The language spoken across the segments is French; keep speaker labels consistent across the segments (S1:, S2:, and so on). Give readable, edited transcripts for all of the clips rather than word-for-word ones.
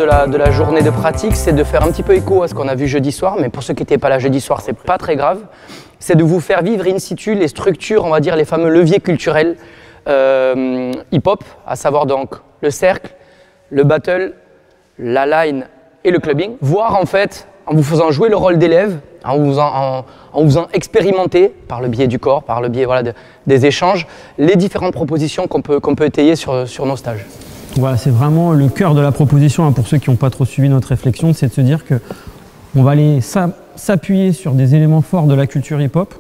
S1: de la journée de pratique, c'est de faire un petit peu écho à ce qu'on a vu jeudi soir, mais pour ceux qui n'étaient pas là jeudi soir, c'est pas très grave. C'est de vous faire vivre in situ les structures, on va dire les fameux leviers culturels hip-hop, à savoir donc le cercle, le battle, la line et le clubbing. Voir en fait, en vous faisant jouer le rôle d'élève, en vous faisant expérimenter par le biais du corps, par le biais voilà, des échanges, les différentes propositions qu'on peut étayer sur nos stages.
S2: Voilà, c'est vraiment le cœur de la proposition, hein, pour ceux qui n'ont pas trop suivi notre réflexion, c'est de se dire qu'on va aller s'appuyer sur des éléments forts de la culture hip-hop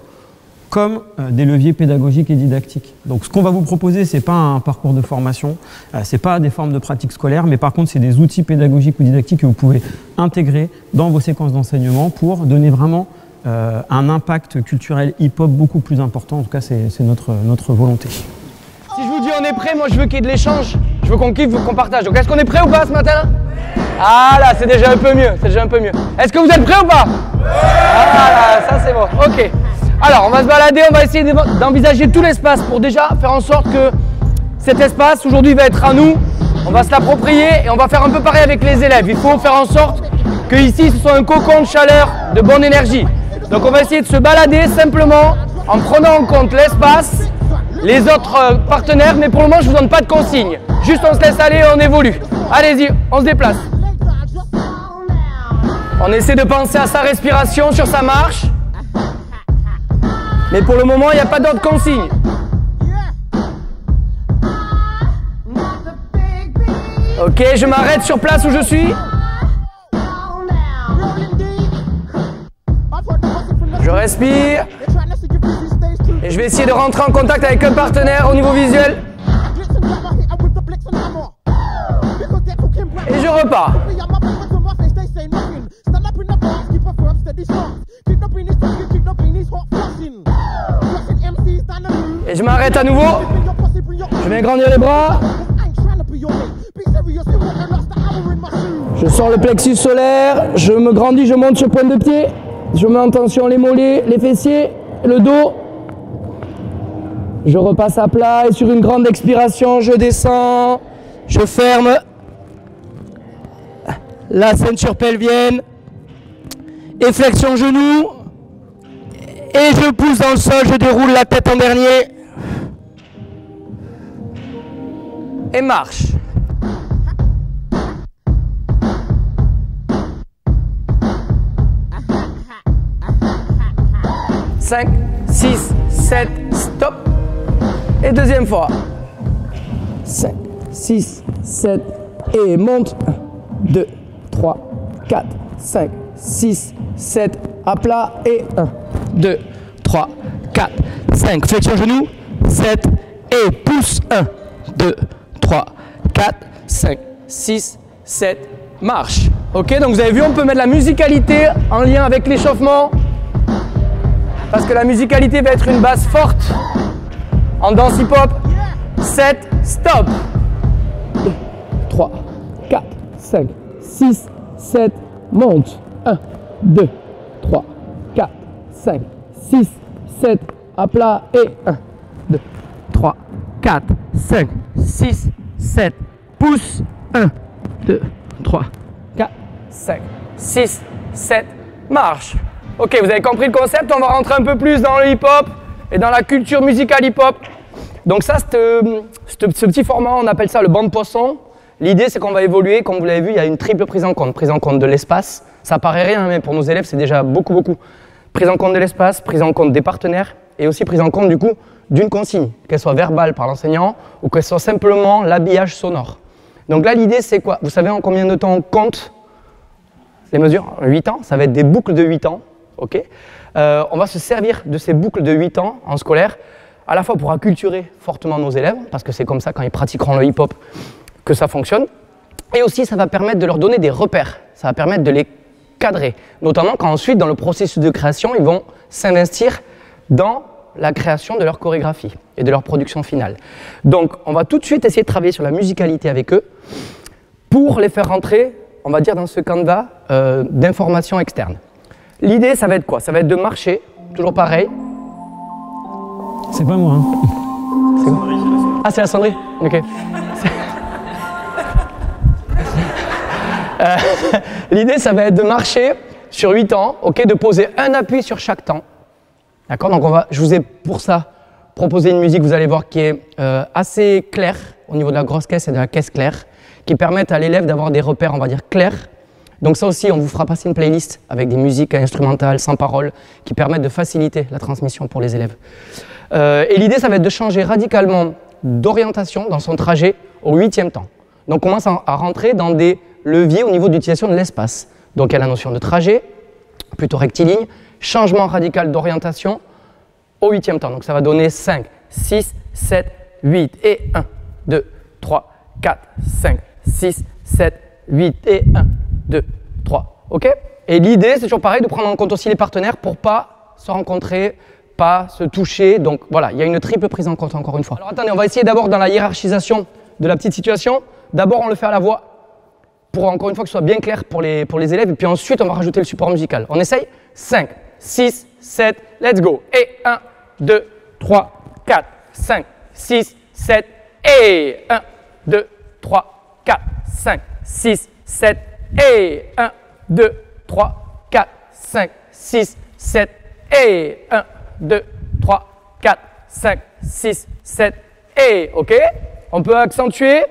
S2: comme des leviers pédagogiques et didactiques. Donc ce qu'on va vous proposer, ce n'est pas un parcours de formation, ce n'est pas des formes de pratique scolaire, mais par contre c'est des outils pédagogiques ou didactiques que vous pouvez intégrer dans vos séquences d'enseignement pour donner vraiment un impact culturel hip-hop beaucoup plus important. En tout cas, c'est notre volonté.
S1: Si je vous dis on est prêt, moi je veux qu'il y ait de l'échange, je veux qu'on kiffe, qu'on partage. Donc est-ce qu'on est prêt ou pas ce matin? Ah là, c'est déjà un peu mieux, c'est déjà un peu mieux. Est-ce que vous êtes prêts ou pas? Ah là, ça c'est bon, ok. Alors on va se balader, on va essayer d'envisager tout l'espace pour déjà faire en sorte que cet espace aujourd'hui va être à nous. On va se l'approprier et on va faire un peu pareil avec les élèves. Il faut faire en sorte que ici ce soit un cocon de chaleur, de bonne énergie. Donc on va essayer de se balader simplement en prenant en compte l'espace, les autres partenaires, mais pour le moment je ne vous donne pas de consignes. Juste on se laisse aller et on évolue. Allez-y, on se déplace. On essaie de penser à sa respiration sur sa marche. Mais pour le moment, il n'y a pas d'autres consignes. Ok, je m'arrête sur place où je suis. Je respire. Et je vais essayer de rentrer en contact avec un partenaire au niveau visuel. Et je repars. Et je m'arrête à nouveau. Je vais grandir les bras. Je sors le plexus solaire. Je me grandis, je monte sur pointe de pied. Je mets en tension les mollets, les fessiers, le dos. Je repasse à plat et sur une grande expiration, je descends. Je ferme la ceinture pelvienne. Et flexion genou. Et je pousse dans le sol, je déroule la tête en dernier. Et marche. Cinq, 6, 7, stop. Et deuxième fois. 5, 6, 7 et monte. 2, 3, 4, 5, 6, 7, à plat et 1, 2, 3, 4, 5, flexion genou, 7 et pousse, 1, 2, 3, 4, 5, 6, 7, marche. Ok, donc vous avez vu, on peut mettre la musicalité en lien avec l'échauffement parce que la musicalité va être une base forte en danse hip-hop. 7, stop. 2, 3, 4, 5, 6, 7, monte. 1, 2, 3, 4, 5, 6, 7, à plat et 1, 2, 3, 4, 5, 6, 7, pousse. 1, 2, 3, 4, 5, 6, 7, marche. Ok, vous avez compris le concept, on va rentrer un peu plus dans le hip-hop et dans la culture musicale hip-hop. Donc ça, ce petit format, on appelle ça le banc de poisson. L'idée, c'est qu'on va évoluer, comme vous l'avez vu, il y a une triple prise en compte. Prise en compte de l'espace, ça paraît rien, mais pour nos élèves, c'est déjà beaucoup. Prise en compte de l'espace, prise en compte des partenaires et aussi prise en compte du coup d'une consigne, qu'elle soit verbale par l'enseignant ou qu'elle soit simplement l'habillage sonore. Donc là, l'idée, c'est quoi? Vous savez en combien de temps on compte les mesures? 8 ans, ça va être des boucles de 8 ans. Okay. On va se servir de ces boucles de 8 ans en scolaire, à la fois pour acculturer fortement nos élèves, parce que c'est comme ça, quand ils pratiqueront le hip-hop, que ça fonctionne. Et aussi, ça va permettre de leur donner des repères, ça va permettre de les cadrer, notamment quand ensuite, dans le processus de création, ils vont s'investir dans la création de leur chorégraphie et de leur production finale. Donc, on va tout de suite essayer de travailler sur la musicalité avec eux pour les faire rentrer, on va dire, dans ce canevas d'informations externes. L'idée, ça va être quoi? Ça va être de marcher, toujours pareil.
S2: C'est pas moi, hein.
S1: C'est quoi? Ah, c'est la sonnerie? Ok. L'idée, ça va être de marcher sur 8 temps, ok, de poser un appui sur chaque temps. D'accord? Donc je vous ai pour ça proposé une musique, vous allez voir, qui est assez claire au niveau de la grosse caisse et de la caisse claire, qui permettent à l'élève d'avoir des repères, on va dire, clairs. Donc ça aussi, on vous fera passer une playlist avec des musiques instrumentales, sans parole, qui permettent de faciliter la transmission pour les élèves. Et l'idée, ça va être de changer radicalement d'orientation dans son trajet au 8e temps. Donc on commence à rentrer dans des leviers au niveau de l'utilisation de l'espace. Donc il y a la notion de trajet, plutôt rectiligne, changement radical d'orientation au 8e temps. Donc ça va donner 5, 6, 7, 8 et 1, 2, 3, 4, 5, 6, 7, 8 et 1, 2, 3. OK? Et l'idée, c'est toujours pareil, de prendre en compte aussi les partenaires pour pas se rencontrer, pas se toucher. Donc voilà, il y a une triple prise en compte encore une fois. Alors attendez, on va essayer d'abord dans la hiérarchisation de la petite situation. D'abord, on le fait à la voix pour encore une fois que ce soit bien clair pour les élèves. Et puis ensuite, on va rajouter le support musical. On essaye? 5, 6, 7, let's go. Et 1, 2, 3, 4, 5, 6, 7, et 1, 2, 3, 4, 5, 6, 7, et 1, 2, 3, 4, 5, 6, 7, et 1, 2, 3, 4, 5, 6, 7, et OK? On peut accentuer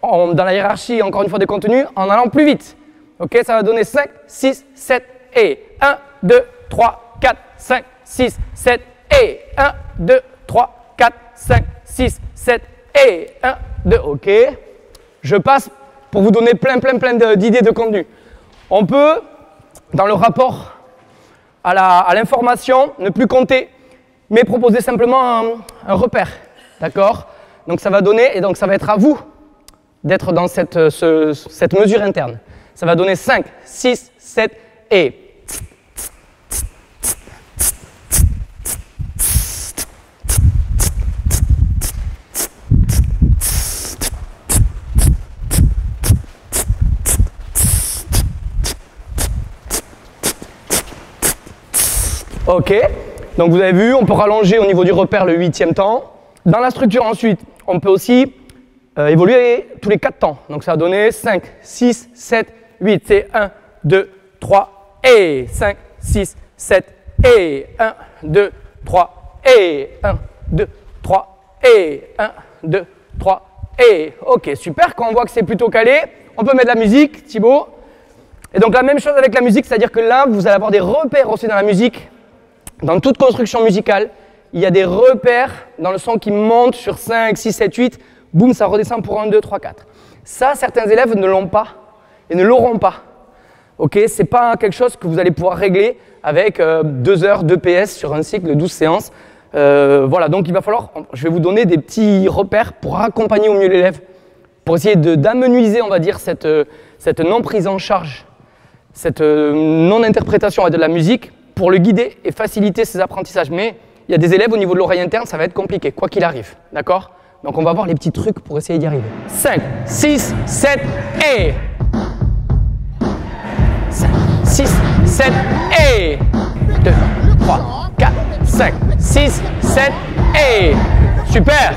S1: dans la hiérarchie, encore une fois, des contenus en allant plus vite. OK? Ça va donner 5, 6, 7, et 1, 2, 3, 4, 5, 6, 7, et 1, 2, 3, 4, 5, 6, 7, et 1, 2. OK? Je passe pour vous donner plein d'idées de contenu. On peut, dans le rapport à l'information, ne plus compter, mais proposer simplement un repère. D'accord? Donc ça va donner, et donc ça va être à vous d'être dans cette mesure interne. Ça va donner 5, 6, 7, et. OK, donc vous avez vu, on peut rallonger au niveau du repère le 8e temps. Dans la structure ensuite, on peut aussi évoluer tous les 4 temps. Donc ça va donner 5, 6, 7, 8. C'est 1, 2, 3, et 5, 6, 7, et 1, 2, 3, et 1, 2, 3, et 1, 2, 3, et. OK, super, quand on voit que c'est plutôt calé, on peut mettre de la musique, Thibaut. Et donc la même chose avec la musique, c'est-à-dire que là, vous allez avoir des repères aussi dans la musique. Dans toute construction musicale, il y a des repères dans le son qui montent sur 5, 6, 7, 8. Boum, ça redescend pour 1, 2, 3, 4. Ça, certains élèves ne l'ont pas et ne l'auront pas. OK, ce n'est pas quelque chose que vous allez pouvoir régler avec 2 heures de PS sur un cycle de 12 séances. Voilà, donc il va falloir, je vais vous donner des petits repères pour accompagner au mieux l'élève, pour essayer d'amenuiser, on va dire, cette non prise en charge, cette non-interprétation de la musique, pour le guider et faciliter ses apprentissages. Mais il y a des élèves au niveau de l'oreille interne, ça va être compliqué, quoi qu'il arrive. D'accord? Donc on va voir les petits trucs pour essayer d'y arriver. 5, 6, 7, et 5, 6, 7, et 2, 3, 4, 5, 6, 7, et super.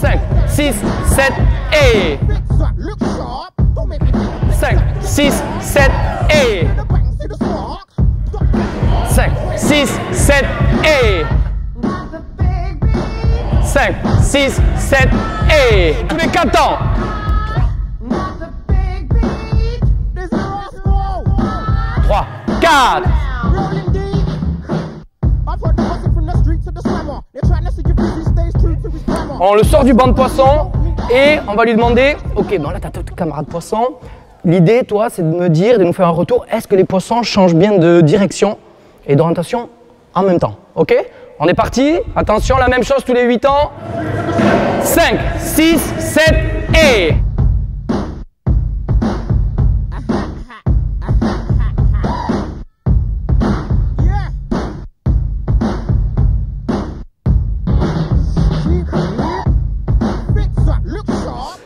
S1: 5, 6, 7, et 5, 6, 7, et 5, 6, 7, et 5, 6, 7, et tous les 4 temps. 3, 4. On le sort du banc de poisson et on va lui demander, ok, bon là t'as ton camarade poisson. L'idée, toi, c'est de me dire, de nous faire un retour, est-ce que les poissons changent bien de direction et d'orientation en même temps? Ok? On est parti. Attention, la même chose tous les 8 ans. 5, 6, 7, et...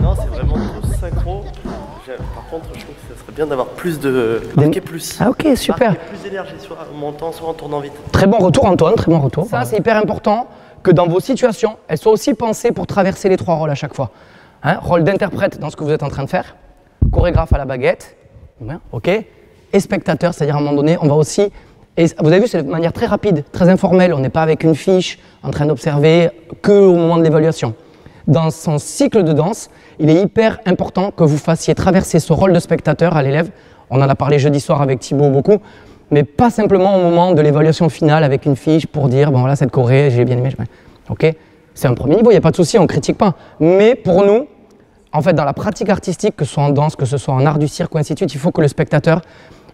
S3: Non, c'est vraiment trop synchro. Par contre, je trouve que ça serait bien d'avoir plus de... marquer plus.
S1: Ah ok, super.
S3: Marquer plus d'énergie, soit en montant, soit en tournant vite.
S1: Très bon retour Antoine, très bon retour. Ça, c'est hyper important que dans vos situations, elles soient aussi pensées pour traverser les 3 rôles à chaque fois. Hein, rôle d'interprète dans ce que vous êtes en train de faire, chorégraphe à la baguette, ok, et spectateur, c'est-à-dire à un moment donné, on va aussi, et vous avez vu, c'est de manière très rapide, très informelle, on n'est pas avec une fiche en train d'observer qu'au moment de l'évaluation. Dans son cycle de danse, il est hyper important que vous fassiez traverser ce rôle de spectateur à l'élève. On en a parlé jeudi soir avec Thibaut beaucoup, mais pas simplement au moment de l'évaluation finale avec une fiche pour dire, bon voilà, cette choré, j'ai bien aimé, ok. C'est un premier niveau, il n'y a pas de souci, on ne critique pas. Mais pour nous, en fait, dans la pratique artistique, que ce soit en danse, que ce soit en art du cirque ou ainsi de suite, il faut que le spectateur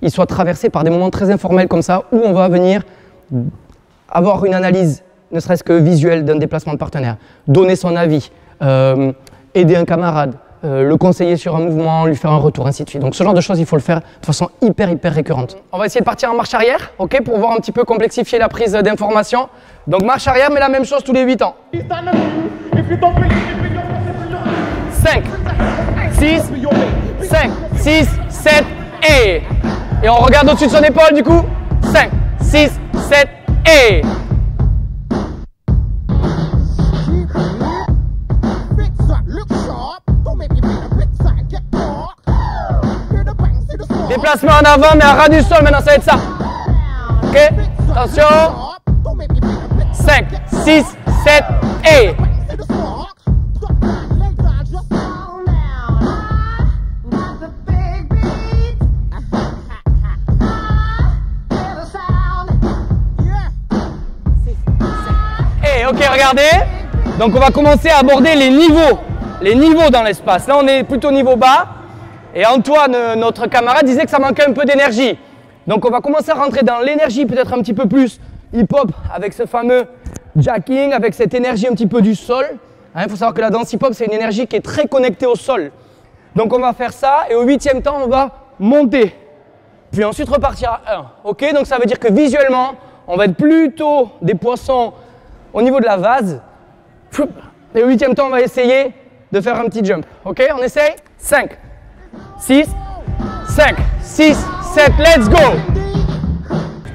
S1: il soit traversé par des moments très informels comme ça, où on va venir avoir une analyse, ne serait-ce que visuelle, d'un déplacement de partenaire, donner son avis, aider un camarade, le conseiller sur un mouvement, lui faire un retour, ainsi de suite. Donc ce genre de choses, il faut le faire de façon hyper récurrente. On va essayer de partir en marche arrière, ok, pour voir un petit peu complexifier la prise d'information. Donc marche arrière, mais la même chose tous les 8 ans. 5, 6, 5, 6, 7, et on regarde au-dessus de son épaule du coup. 5, 6, 7, et... Déplacement en avant, mais à ras du sol, maintenant ça va être ça. Ok, attention. 5, 6, 7, et... Ok, regardez. Donc on va commencer à aborder les niveaux dans l'espace. Là, on est plutôt niveau bas. Et Antoine, notre camarade, disait que ça manquait un peu d'énergie. Donc on va commencer à rentrer dans l'énergie peut-être un petit peu plus hip-hop avec ce fameux jacking, avec cette énergie un petit peu du sol. Il faut savoir que la danse hip-hop, c'est une énergie qui est très connectée au sol. Donc on va faire ça et au 8e temps, on va monter. Puis ensuite repartir à 1. Ok, donc ça veut dire que visuellement, on va être plutôt des poissons au niveau de la vase. Et au 8e temps, on va essayer de faire un petit jump. Ok, on essaye. 5, 6, 5, 6, 7, let's go.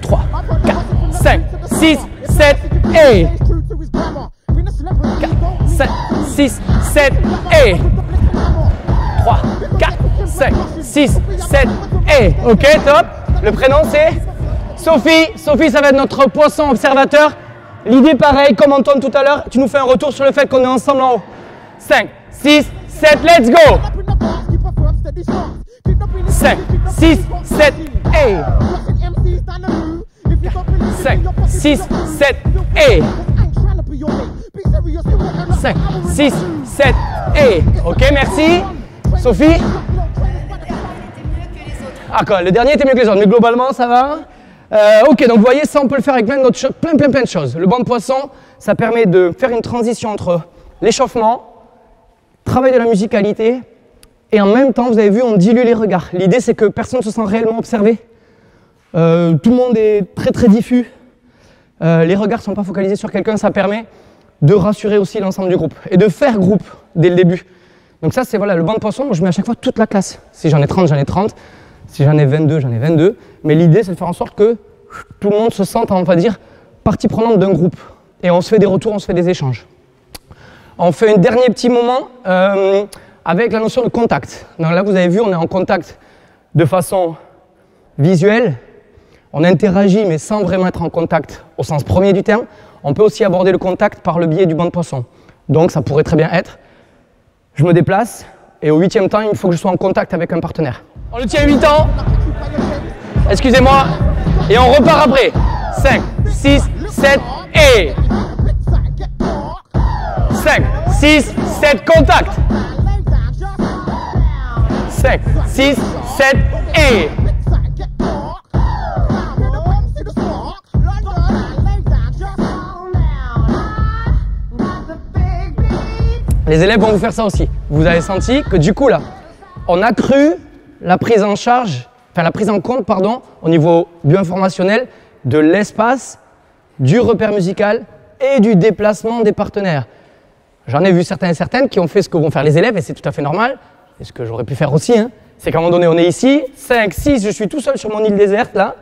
S1: 3, 4, 5, 6, 7, et 4, 5, 6, 7, et 3, 4, 5, 6, 7, et ok, top. Le prénom c'est Sophie. Sophie, ça va être notre poisson observateur. L'idée pareil, comme Antoine tout à l'heure, tu nous fais un retour sur le fait qu'on est ensemble en haut. 5, 6, 7, let's go. 5, 6, 7, et 5, 6, 7, et 5, 6, 7, et ok, merci. Sophie. Ah, quoi, le dernier était mieux que les autres, mais globalement ça va. Ok, donc vous voyez, ça on peut le faire avec plein de choses. Le banc de poisson, ça permet de faire une transition entre l'échauffement, travail de la musicalité, et en même temps, vous avez vu, on dilue les regards. L'idée, c'est que personne ne se sent réellement observé. Tout le monde est très diffus. Les regards ne sont pas focalisés sur quelqu'un, ça permet de rassurer aussi l'ensemble du groupe et de faire groupe dès le début. Donc ça, c'est voilà, le banc de poisson, moi je mets à chaque fois toute la classe. Si j'en ai 30, j'en ai 30. Si j'en ai 22, j'en ai 22. Mais l'idée, c'est de faire en sorte que tout le monde se sente, on va dire, partie prenante d'un groupe. Et on se fait des retours, on se fait des échanges. On fait un dernier petit moment avec la notion de contact. Donc là, vous avez vu, on est en contact de façon visuelle. On interagit, mais sans vraiment être en contact au sens premier du terme. On peut aussi aborder le contact par le biais du banc de poisson. Donc ça pourrait très bien être, je me déplace, et au 8e temps, il faut que je sois en contact avec un partenaire. On le tient 8 ans. Excusez-moi. Et on repart après. 5, 6, 7, et 5, 6, 7, contact. 5, 6, 7, et les élèves vont vous faire ça aussi. Vous avez senti que du coup là, on a accru la prise en charge, enfin la prise en compte, pardon, au niveau bioinformationnel de l'espace, du repère musical et du déplacement des partenaires. J'en ai vu certains et certaines qui ont fait ce que vont faire les élèves et c'est tout à fait normal, et ce que j'aurais pu faire aussi, hein. C'est qu'à un moment donné on est ici, 5, 6, je suis tout seul sur mon île déserte là,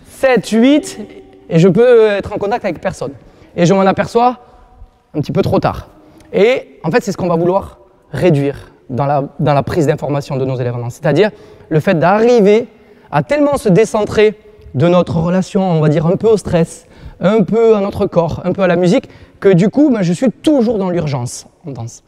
S1: 7, 8, et je peux être en contact avec personne. Et je m'en aperçois un petit peu trop tard. Et en fait c'est ce qu'on va vouloir réduire. dans la prise d'information de nos élèves. C'est-à-dire le fait d'arriver à tellement se décentrer de notre relation, on va dire un peu au stress, un peu à notre corps, un peu à la musique, que du coup, ben, je suis toujours dans l'urgence en danse.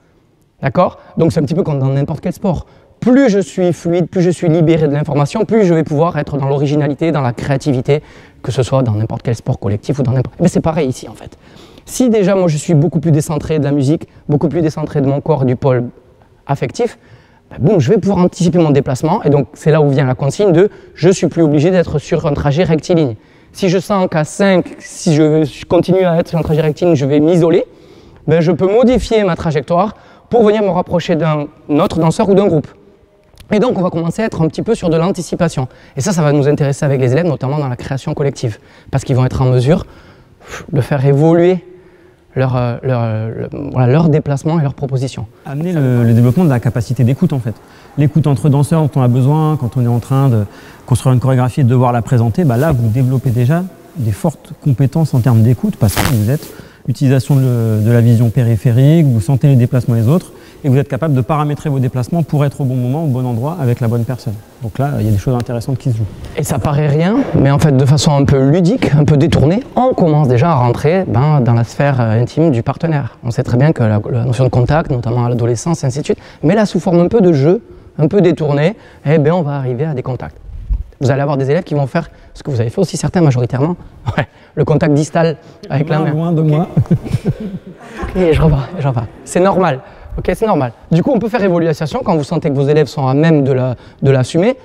S1: D'accord? Donc c'est un petit peu comme dans n'importe quel sport. Plus je suis fluide, plus je suis libéré de l'information, plus je vais pouvoir être dans l'originalité, dans la créativité, que ce soit dans n'importe quel sport collectif ou dans n'importe... Mais c'est pareil ici en fait. Si déjà moi je suis beaucoup plus décentré de la musique, beaucoup plus décentré de mon corps et du pôle affectif, ben boum, je vais pouvoir anticiper mon déplacement et donc c'est là où vient la consigne de je suis plus obligé d'être sur un trajet rectiligne. Si je sens qu'à 5, si je continue à être sur un trajet rectiligne, je vais m'isoler, ben je peux modifier ma trajectoire pour venir me rapprocher d'un autre danseur ou d'un groupe. Et donc, on va commencer à être un petit peu sur de l'anticipation. Et ça va nous intéresser avec les élèves, notamment dans la création collective, parce qu'ils vont être en mesure de faire évoluer leur déplacement et leurs propositions.
S2: Amener le développement de la capacité d'écoute, en fait. L'écoute entre danseurs dont on a besoin, quand on est en train de construire une chorégraphie et de devoir la présenter, bah là, vous développez déjà des fortes compétences en termes d'écoute, parce que vous êtes utilisation de la vision périphérique, vous sentez les déplacements des autres, et vous êtes capable de paramétrer vos déplacements pour être au bon moment, au bon endroit, avec la bonne personne. Donc là, il y a des choses intéressantes qui se jouent.
S1: Et ça paraît rien, mais en fait, de façon un peu ludique, un peu détournée, on commence déjà à rentrer dans la sphère intime du partenaire. On sait très bien que la notion de contact, notamment à l'adolescence, et ainsi de suite, mais là, sous forme un peu de jeu, un peu détourné, eh bien, on va arriver à des contacts. Vous allez avoir des élèves qui vont faire ce que vous avez fait aussi, certains majoritairement, le contact distal avec la main.
S2: Loin de moi.
S1: Ok, je repars. C'est normal. Ok, c'est normal. Du coup, on peut faire évoluer la situation quand vous sentez que vos élèves sont à même de l'assumer.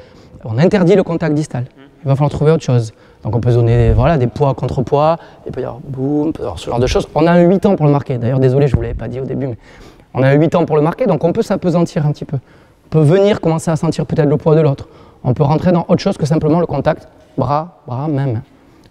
S1: On interdit le contact distal. Il va falloir trouver autre chose. Donc, on peut donner des poids contre poids. Il peut y avoir boum, ce genre de choses. On a 8 ans pour le marquer. D'ailleurs, désolé, je ne vous l'avais pas dit au début, mais on a 8 ans pour le marquer, donc on peut s'apesantir un petit peu. On peut venir commencer à sentir peut-être le poids de l'autre. On peut rentrer dans autre chose que simplement le contact bras, main.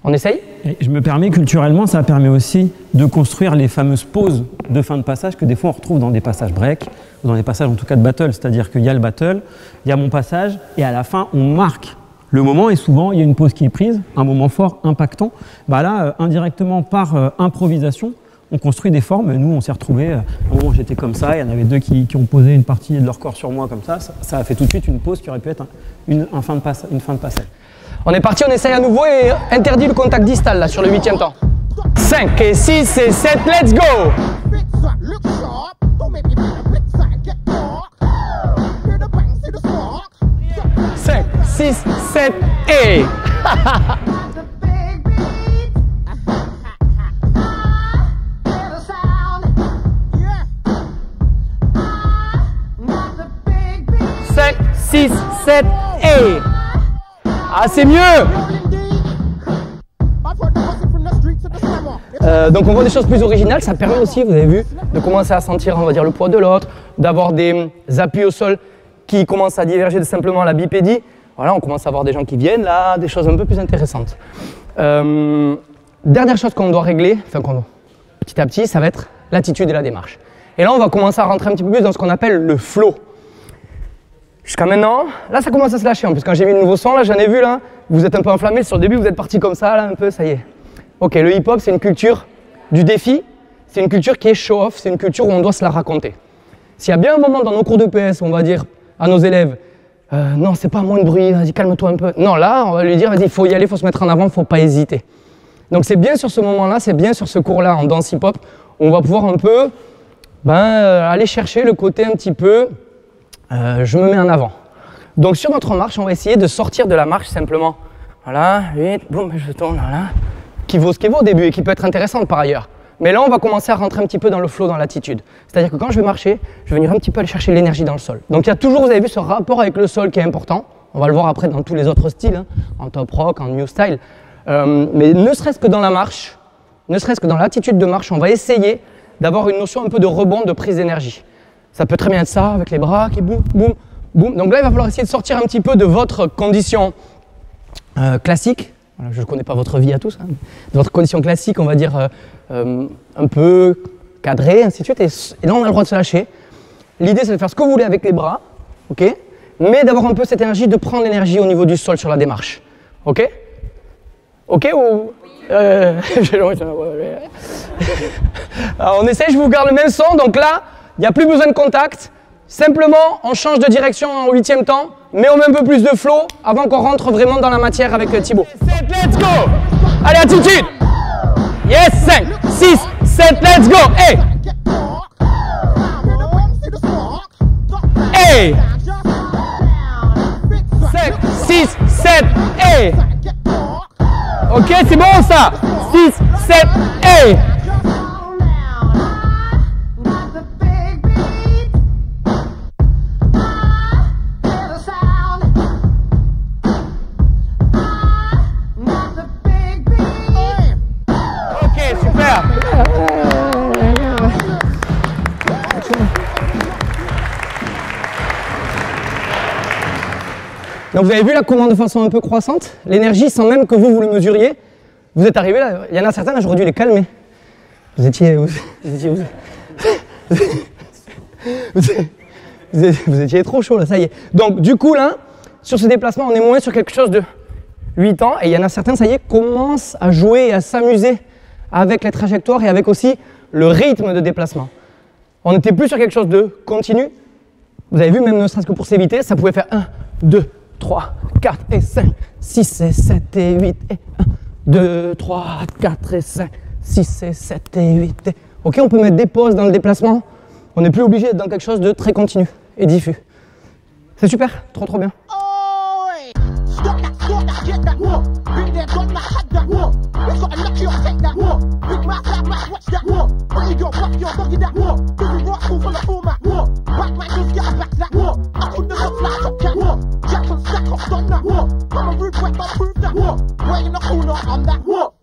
S1: On essaye?
S2: Et je me permets, culturellement, ça permet aussi de construire les fameuses pauses de fin de passage que des fois on retrouve dans des passages break, ou dans des passages en tout cas de battle, c'est-à-dire qu'il y a le battle, il y a mon passage, et à la fin on marque le moment, et souvent il y a une pause qui est prise, un moment fort, impactant. Bah là, indirectement, par improvisation, on construit des formes. Nous, on s'est retrouvés, au moment où j'étais comme ça, il y en avait deux qui ont posé une partie de leur corps sur moi comme ça a fait tout de suite une pause qui aurait pu être une fin de passage.
S1: On est parti, on essaye à nouveau et interdit le contact distal là sur le 8e temps. 5 et 6 et 7, let's go! 5, 6, 7 et... Cinq, 6, 7 et... Ah, c'est mieux! Donc on voit des choses plus originales, ça permet aussi, vous avez vu, de commencer à sentir, on va dire, le poids de l'autre, d'avoir des appuis au sol qui commencent à diverger de simplement la bipédie. Voilà, on commence à avoir des gens qui viennent là, des choses un peu plus intéressantes. Dernière chose qu'on doit régler, petit à petit, ça va être l'attitude et la démarche. Et là, on va commencer à rentrer un petit peu plus dans ce qu'on appelle le flow. Jusqu'à maintenant, là ça commence à se lâcher en plus. Quand j'ai mis le nouveau son, là j'en ai vu là, vous êtes un peu enflammé. Sur le début, vous êtes parti comme ça, là un peu, ça y est. Ok, le hip-hop c'est une culture du défi, c'est une culture qui est show-off, c'est une culture où on doit se la raconter. S'il y a bien un moment dans nos cours de PS où on va dire à nos élèves non, c'est pas moins de bruit, vas-y calme-toi un peu. Non, là on va lui dire vas-y, il faut y aller, il faut se mettre en avant, il ne faut pas hésiter. Donc c'est bien sur ce moment-là, c'est bien sur ce cours-là en danse hip-hop, où on va pouvoir un peu aller chercher le côté un petit peu je me mets en avant. Donc sur notre marche, on va essayer de sortir de la marche simplement. Voilà, 8, boum, je tourne, voilà. Qui vaut ce qui vaut au début et qui peut être intéressante par ailleurs. Mais là, on va commencer à rentrer un petit peu dans le flow, dans l'attitude. C'est-à-dire que quand je vais marcher, je vais venir un petit peu aller chercher l'énergie dans le sol. Donc il y a toujours, vous avez vu, ce rapport avec le sol qui est important. On va le voir après dans tous les autres styles, hein, en top rock, en new style. Mais ne serait-ce que dans la marche, ne serait-ce que dans l'attitude de marche, on va essayer d'avoir une notion un peu de rebond, de prise d'énergie. Ça peut très bien être ça, avec les bras qui boum, boum, boum. Donc là, il va falloir essayer de sortir un petit peu de votre condition classique. Voilà, je ne connais pas votre vie à tous. Hein. De votre condition classique, on va dire un peu cadrée, ainsi de suite. Et là, on a le droit de se lâcher. L'idée, c'est de faire ce que vous voulez avec les bras, ok, mais d'avoir un peu cette énergie, de prendre l'énergie au niveau du sol sur la démarche. Ok? Ok ou... Alors, on essaie, je vous garde le même son. Donc là, il n'y a plus besoin de contact. Simplement, on change de direction au 8e temps, mais on met un peu plus de flow avant qu'on rentre vraiment dans la matière avec Thibaut. 7, let's go! Allez, attitude! Yes, 5, 6, 7, let's go! Hey! Hey! 5, 6, 7, hey! Ok, c'est bon ça! 6, 7, hey! Donc vous avez vu là comment de façon un peu croissante, l'énergie sans même que vous le mesuriez, vous êtes arrivé là, il y en a certains là j'aurais dû les calmer. Vous étiez trop chaud là, ça y est. Donc du coup là, sur ce déplacement on est moins sur quelque chose de 8 ans et il y en a certains, ça y est, commencent à jouer et à s'amuser avec les trajectoires et avec aussi le rythme de déplacement. On n'était plus sur quelque chose de continu. Vous avez vu, même ne serait-ce que pour s'éviter, ça pouvait faire 1, 2, 3, 4 et 5, 6 et 7 et 8 et 1, 2, 3, 4 et 5, 6 et 7 et 8 et... Ok, on peut mettre des pauses dans le déplacement. On n'est plus obligé d'être dans quelque chose de très continu et diffus. C'est super, trop bien.
S4: I'm a rude boy, but prove that. Where you not cool, I'm that.